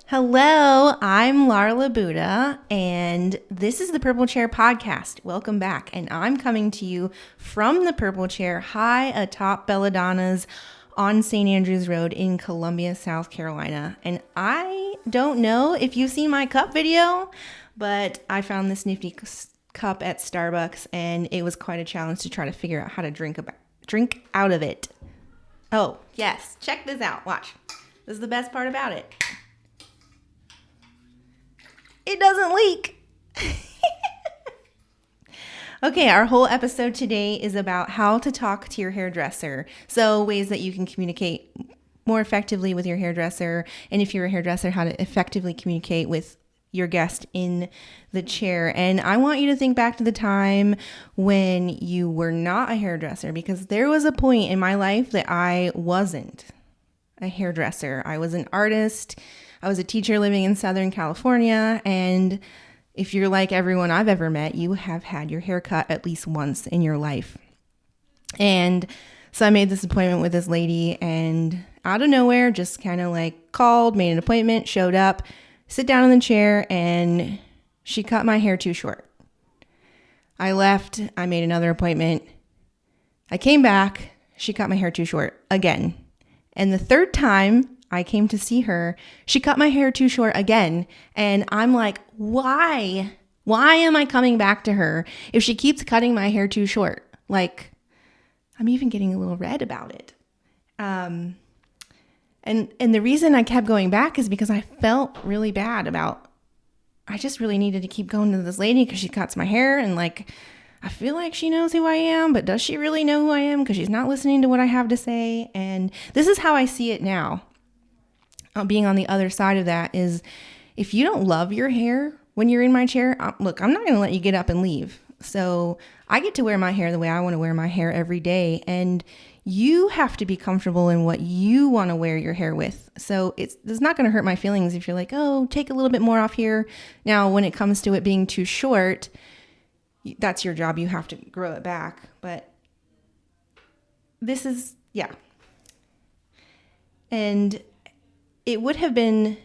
Hello, I'm Laura Labuda, and this is the Purple Chair Podcast. Welcome back, and I'm coming to you from the Purple Chair high atop Belladonna's on St. Andrews Road in Columbia, South Carolina. And I don't know if you've seen my cup video, but I found this nifty cup at Starbucks, and it was quite a challenge to try to figure out how to drink out of it. Oh, yes, check this out. Watch. This is the best part about it. It doesn't leak. Okay, our whole episode today is about how to talk to your hairdresser. So ways that you can communicate more effectively with your hairdresser. And if you're a hairdresser, how to effectively communicate with your guest in the chair. And I want you to think back to the time when you were not a hairdresser, because there was a point in my life that I wasn't a hairdresser. I was an artist. I was a teacher living in Southern California, and if you're like everyone I've ever met, you have had your hair cut at least once in your life. And so I made this appointment with this lady, and out of nowhere, just kind of like called, made an appointment, showed up, sit down in the chair, and she cut my hair too short. I left, I made another appointment. I came back, she cut my hair too short again. And the third time I came to see her, she cut my hair too short again. And I'm like, why? Why am I coming back to her if she keeps cutting my hair too short? Like, I'm even getting a little red about it. And the reason I kept going back is because I felt really bad about, I just really needed to keep going to this lady because she cuts my hair, and like, I feel like she knows who I am, but does she really know who I am? Because she's not listening to what I have to say. And this is how I see it now. Being on the other side of that is, if you don't love your hair when you're in my chair, look, I'm not going to let you get up and leave. So I get to wear my hair the way I want to wear my hair every day. And you have to be comfortable in what you want to wear your hair with. So it's not going to hurt my feelings if you're like, oh, take a little bit more off here. Now, when it comes to it being too short, that's your job. You have to grow it back. But this is, yeah. And it would have been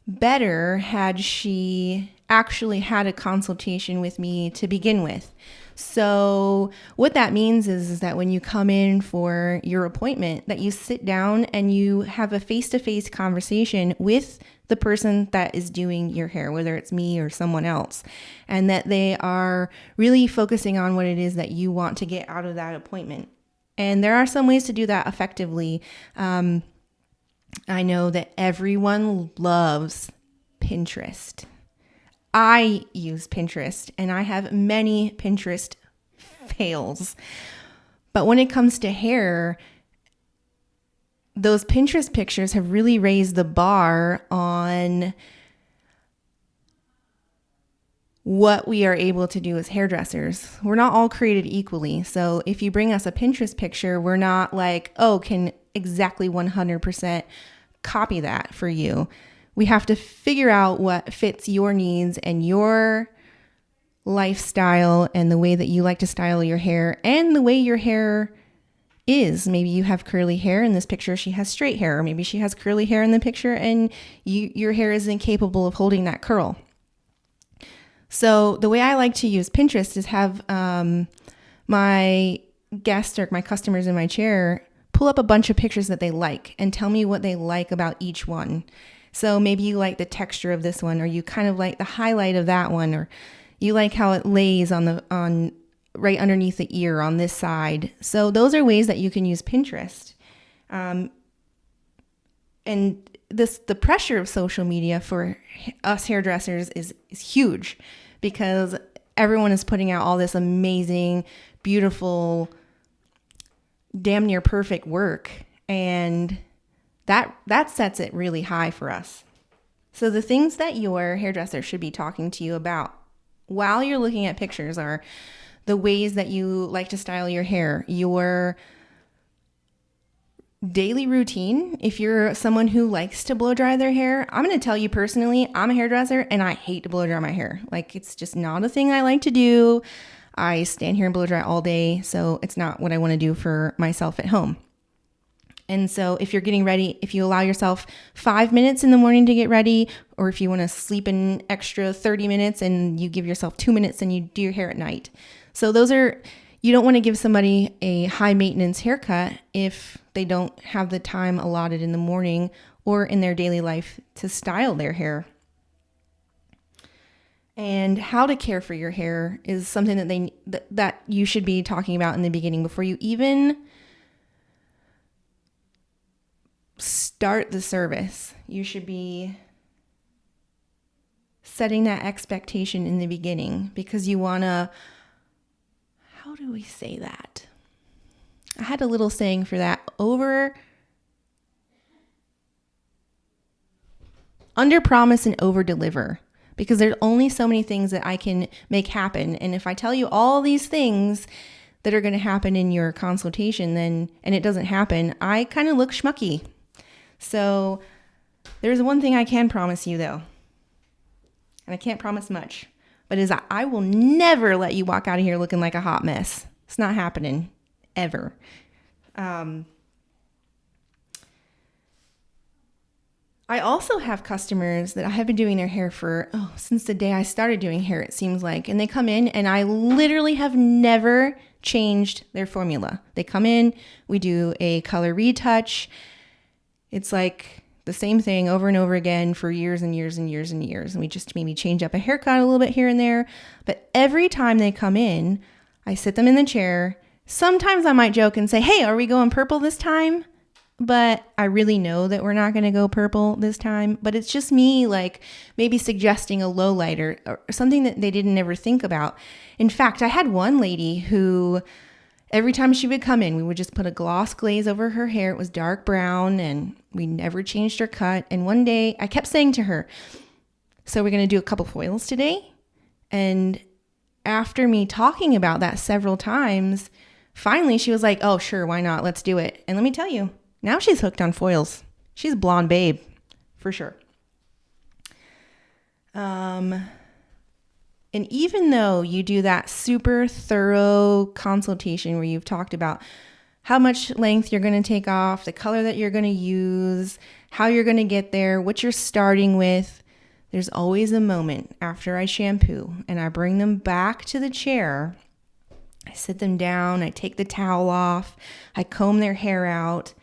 better had she actually had a consultation with me to begin with. So what that means is that when you come in for your appointment, that you sit down and you have a face-to-face conversation with the person that is doing your hair, whether it's me or someone else, and that they are really focusing on what it is that you want to get out of that appointment. And there are some ways to do that effectively. I know that everyone loves Pinterest. I use Pinterest, and I have many Pinterest fails. But when it comes to hair, those Pinterest pictures have really raised the bar on what we are able to do as hairdressers. We're not all created equally. So if you bring us a Pinterest picture, we're not like, oh, can exactly 100% copy that for you. We have to figure out what fits your needs and your lifestyle and the way that you like to style your hair and the way your hair is. Maybe you have curly hair in this picture, she has straight hair, or maybe she has curly hair in the picture and your hair isn't capable of holding that curl. So the way I like to use Pinterest is have my guests or my customers in my chair pull up a bunch of pictures that they like and tell me what they like about each one. So maybe you like the texture of this one, or you kind of like the highlight of that one, or you like how it lays on right underneath the ear on this side. So those are ways that you can use Pinterest. And the pressure of social media for us hairdressers is huge, because everyone is putting out all this amazing, beautiful, damn near perfect work, and that sets it really high for us. So the things that your hairdresser should be talking to you about while you're looking at pictures are the ways that you like to style your hair, your daily routine. If you're someone who likes to blow dry their hair, I'm going to tell you personally, I'm a hairdresser and I hate to blow dry my hair. Like, it's just not a thing I like to do. I stand here and blow dry all day, so it's not what I want to do for myself at home. And so if you're getting ready, if you allow yourself 5 minutes in the morning to get ready, or if you want to sleep an extra 30 minutes and you give yourself 2 minutes and you do your hair at night. So you don't want to give somebody a high maintenance haircut if they don't have the time allotted in the morning or in their daily life to style their hair. And how to care for your hair is something that you should be talking about in the beginning before you even start the service. You should be setting that expectation in the beginning because you want to, how do we say that? I had a little saying for that. Under promise and over deliver, because there's only so many things that I can make happen. And if I tell you all these things that are going to happen in your consultation, and it doesn't happen, I kind of look schmucky. So there's one thing I can promise you though, and I can't promise much, but is I will never let you walk out of here looking like a hot mess. It's not happening ever. I also have customers that I have been doing their hair for, since the day I started doing hair, it seems like, and they come in and I literally have never changed their formula. They come in, we do a color retouch. It's like the same thing over and over again for years and years and years and years. And we just maybe change up a haircut a little bit here and there. But every time they come in, I sit them in the chair. Sometimes I might joke and say, hey, are we going purple this time? But I really know that we're not going to go purple this time. But it's just me like maybe suggesting a low light or something that they didn't ever think about. In fact, I had one lady who every time she would come in, we would just put a gloss glaze over her hair. It was dark brown and we never changed her cut. And one day I kept saying to her, so we're going to do a couple foils today. And after me talking about that several times, finally she was like, oh, sure, why not? Let's do it. And let me tell you, now she's hooked on foils. She's a blonde babe for sure. And even though you do that super thorough consultation where you've talked about how much length you're going to take off, the color that you're going to use, how you're going to get there, what you're starting with, there's always a moment after I shampoo and I bring them back to the chair. I sit them down, I take the towel off, I comb their hair out,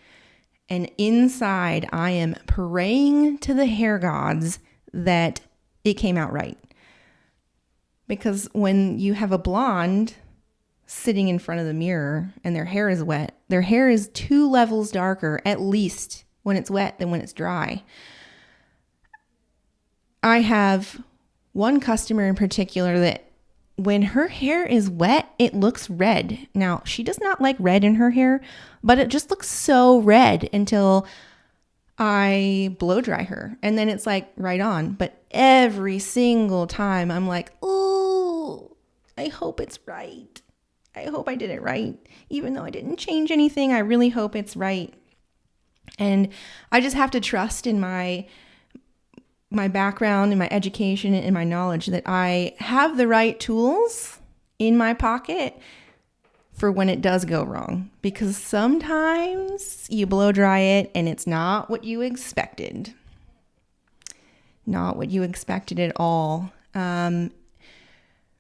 and inside I am praying to the hair gods that it came out right. Because when you have a blonde sitting in front of the mirror and their hair is wet, their hair is 2 levels darker, at least when it's wet than when it's dry. I have one customer in particular that when her hair is wet, it looks red. Now, she does not like red in her hair, but it just looks so red until I blow dry her. And then it's like right on. But every single time I'm like, oh, I hope it's right. I hope I did it right. Even though I didn't change anything, I really hope it's right. And I just have to trust in my background and my education and my knowledge that I have the right tools in my pocket for when it does go wrong. Because sometimes you blow dry it and it's not what you expected. Not what you expected at all.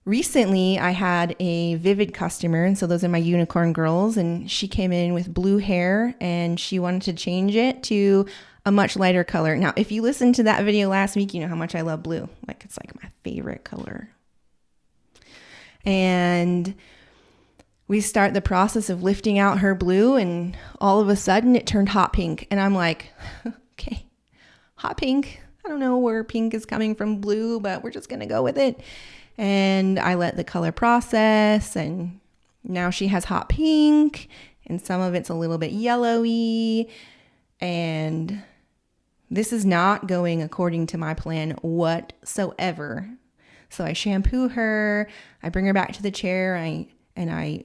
Recently, I had a Vivid customer, and so those are my unicorn girls, and she came in with blue hair and she wanted to change it to a much lighter color. Now, if you listened to that video last week, you know how much I love blue. Like, it's like my favorite color. And we start the process of lifting out her blue, and all of a sudden it turned hot pink. And I'm like, okay, hot pink. I don't know where pink is coming from blue, but we're just going to go with it. And I let the color process, and now she has hot pink, and some of it's a little bit yellowy, and this is not going according to my plan whatsoever. So I shampoo her, I bring her back to the chair, and I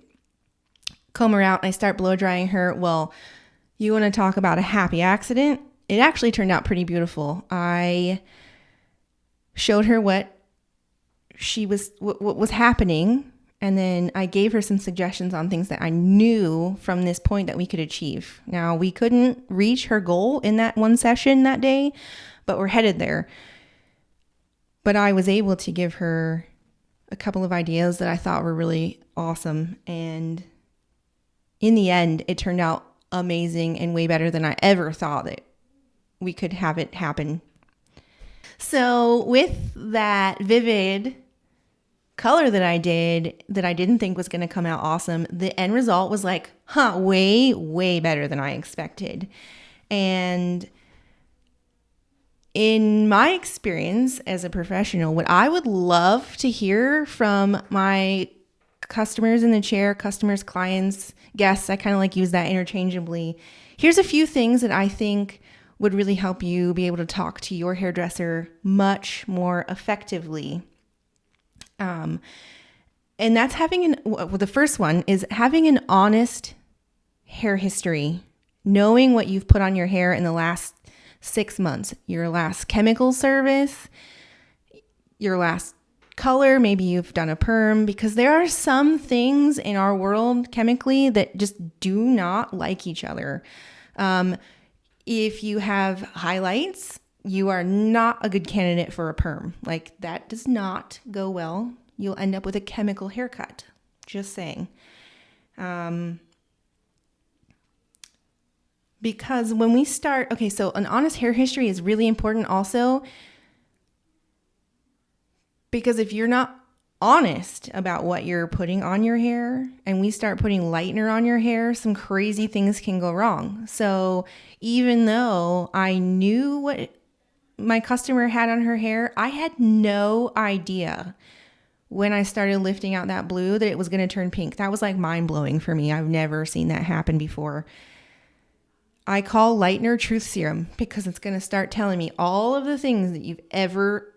comb her out, and I start blow drying her. Well, you want to talk about a happy accident? It actually turned out pretty beautiful. I showed her what was happening, And then I gave her some suggestions on things that I knew from this point that we could achieve. Now, we couldn't reach her goal in that one session that day, but we're headed there. But I was able to give her a couple of ideas that I thought were really awesome. And in the end, it turned out amazing and way better than I ever thought that we could have it happen. So with that vivid color that I did that I didn't think was going to come out awesome, the end result was like, way, way better than I expected. And in my experience as a professional, what I would love to hear from my customers in the chair, customers, clients, guests, I kind of like use that interchangeably. Here's a few things that I think would really help you be able to talk to your hairdresser much more effectively. And that's the first one is having an honest hair history, knowing what you've put on your hair in the last 6 months, your last chemical service, your last color, maybe you've done a perm, because there are some things in our world chemically that just do not like each other. If you have highlights, you are not a good candidate for a perm. Like, that does not go well. You'll end up with a chemical haircut. Just saying. Because when we start, okay, so an honest hair history is really important also, because if you're not honest about what you're putting on your hair and we start putting lightener on your hair, some crazy things can go wrong. So even though I knew what my customer had on her hair, I had no idea when I started lifting out that blue that it was going to turn pink. That was like mind blowing for me. I've never seen that happen before. I call lightener truth serum because it's going to start telling me all of the things that you've ever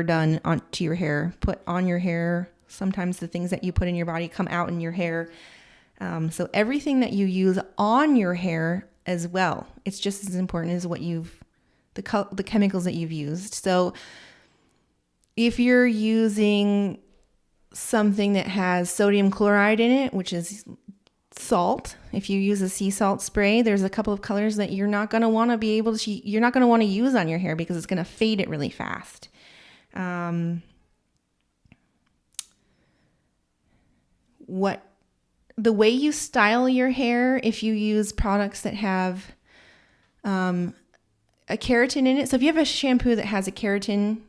done to your hair, put on your hair. Sometimes the things that you put in your body come out in your hair. So everything that you use on your hair as well, it's just as important as what the chemicals that you've used. So if you're using something that has sodium chloride in it, which is salt, if you use a sea salt spray, there's a couple of colors that you're not going to want to you're not going to want to use on your hair because it's going to fade it really fast. The way you style your hair, if you use products that have a keratin in it. So if you have a shampoo that has a keratin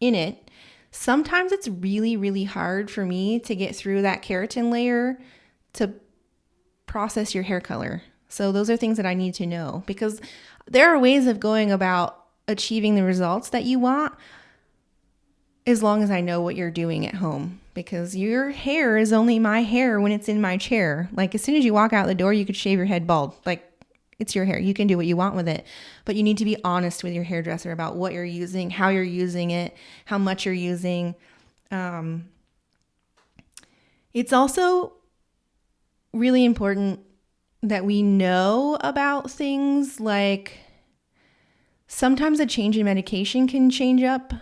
in it, sometimes it's really, really hard for me to get through that keratin layer to process your hair color. So those are things that I need to know, because there are ways of going about achieving the results that you want as long as I know what you're doing at home, because your hair is only my hair when it's in my chair. Like, as soon as you walk out the door, you could shave your head bald. Like, it's your hair. You can do what you want with it, but you need to be honest with your hairdresser about what you're using, how you're using it, how much you're using. It's also really important that we know about things like sometimes a change in medication can change up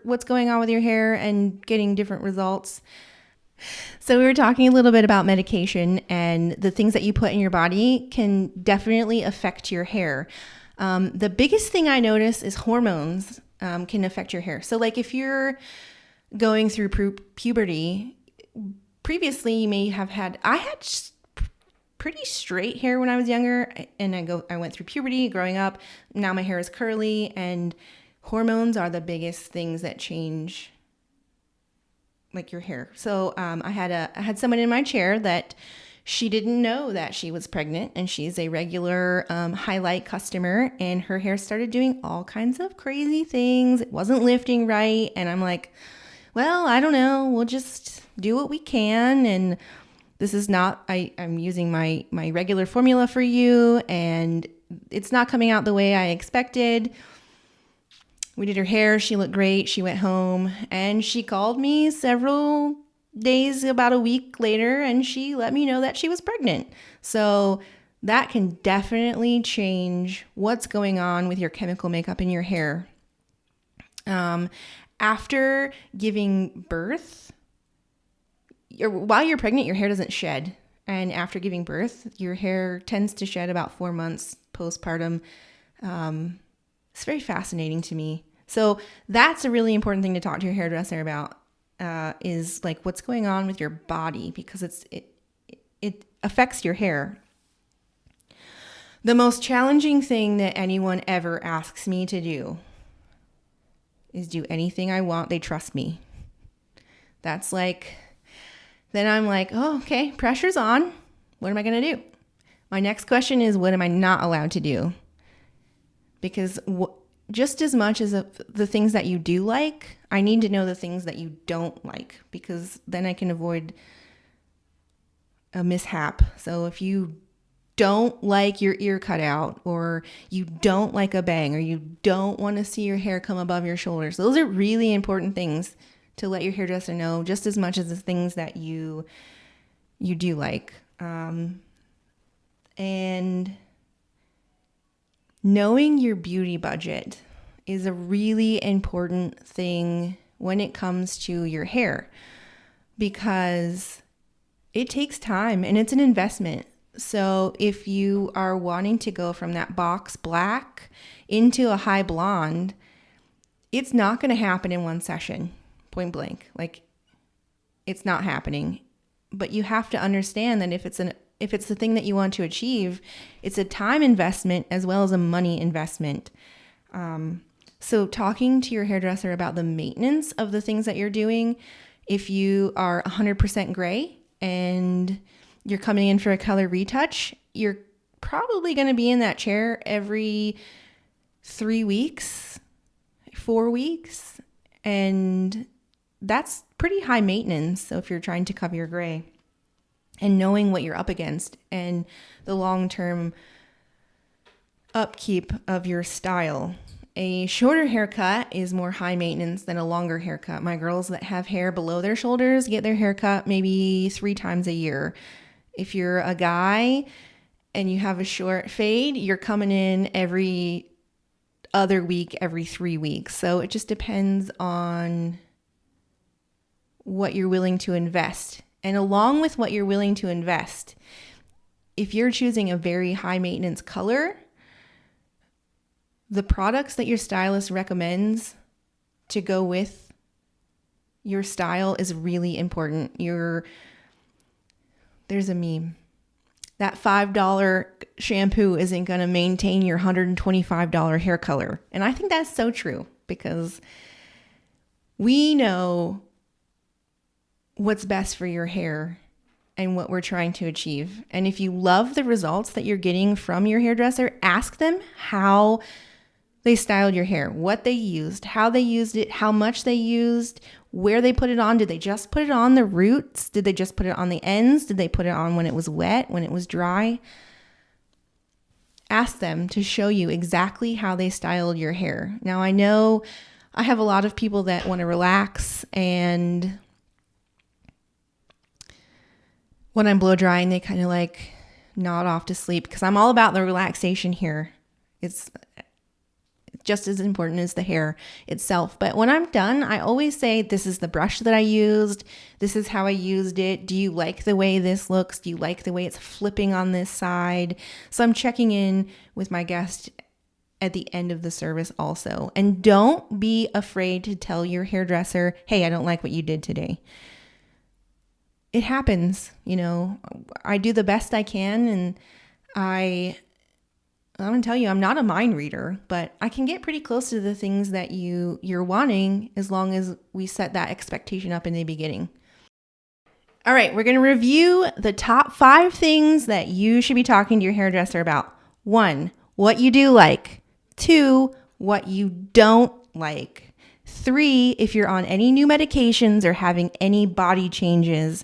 what's going on with your hair and getting different results. So we were talking a little bit about medication, and the things that you put in your body can definitely affect your hair. The biggest thing I notice is hormones can affect your hair. So like if you're going through puberty, previously you may have I had pretty straight hair when I was younger, and I went through puberty growing up. Now my hair is curly, and hormones are the biggest things that change like your hair. So I had someone in my chair that she didn't know that she was pregnant, and she's a regular highlight customer, and her hair started doing all kinds of crazy things. It wasn't lifting right, and I'm like, well, I don't know. We'll just do what we can, and this is not, I'm using my regular formula for you, and it's not coming out the way I expected. We did her hair. She looked great. She went home, and she called me several days, about a week later, and she let me know that she was pregnant. So that can definitely change what's going on with your chemical makeup in your hair. After giving birth, while you're pregnant, your hair doesn't shed. And after giving birth, your hair tends to shed about 4 months postpartum. It's very fascinating to me. So that's a really important thing to talk to your hairdresser about, is like what's going on with your body, because it affects your hair. The most challenging thing that anyone ever asks me to do is do anything I want. They trust me. That's like, then I'm like, oh, okay, pressure's on. What am I going to do? My next question is, what am I not allowed to do? Because just as much as the things that you do like, I need to know the things that you don't like, because then I can avoid a mishap. So if you don't like your ear cut out, or you don't like a bang, or you don't want to see your hair come above your shoulders, those are really important things to let your hairdresser know, just as much as the things that you do like. And knowing your beauty budget is a really important thing when it comes to your hair, because it takes time and it's an investment. So if you are wanting to go from that box black into a high blonde, it's not going to happen in one session, point blank. Like, it's not happening. But you have to understand that if it's the thing that you want to achieve, it's a time investment as well as a money investment. So talking to your hairdresser about the maintenance of the things that you're doing, if you are 100% gray and you're coming in for a color retouch, you're probably going to be in that chair every 3 weeks, 4 weeks, and that's pretty high maintenance. So if you're trying to cover your gray, and knowing what you're up against and the long-term upkeep of your style. A shorter haircut is more high maintenance than a longer haircut. My girls that have hair below their shoulders get their hair cut maybe 3 times a year. If you're a guy and you have a short fade, you're coming in every other week, every 3 weeks. So it just depends on what you're willing to invest. And along with what you're willing to invest, if you're choosing a very high maintenance color, the products that your stylist recommends to go with your style is really important. There's a meme. That $5 shampoo isn't going to maintain your $125 hair color. And I think that's so true, because we know what's best for your hair and what we're trying to achieve. And if you love the results that you're getting from your hairdresser, ask them how they styled your hair, what they used, how they used it, how much they used, where they put it on. Did they just put it on the roots? Did they just put it on the ends? Did they put it on when it was wet, when it was dry? Ask them to show you exactly how they styled your hair. Now, I know I have a lot of people that want to relax, and when I'm blow drying, they kind of like nod off to sleep, because I'm all about the relaxation here. It's just as important as the hair itself. But when I'm done, I always say, this is the brush that I used. This is how I used it. Do you like the way this looks? Do you like the way it's flipping on this side? So I'm checking in with my guest at the end of the service also. And don't be afraid to tell your hairdresser, hey, I don't like what you did today. It happens, I do the best I can, and I'm going to tell you, I'm not a mind reader, but I can get pretty close to the things that you're wanting, as long as we set that expectation up in the beginning. All right, we're going to review the top 5 things that you should be talking to your hairdresser about. 1, what you do like. 2, what you don't like. 3, if you're on any new medications or having any body changes.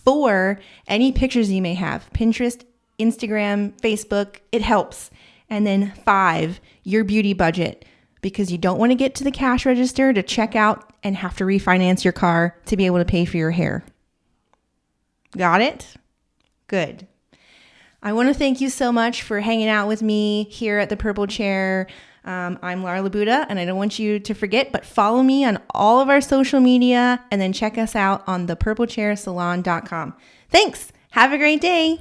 4, any pictures you may have. Pinterest, Instagram, Facebook, it helps. And then 5, your beauty budget, because you don't want to get to the cash register to check out and have to refinance your car to be able to pay for your hair. Got it? Good. I want to thank you so much for hanging out with me here at the Purple Chair. I'm Laura Labuda, and I don't want you to forget, but follow me on all of our social media and then check us out on thepurplechairsalon.com. Thanks. Have a great day.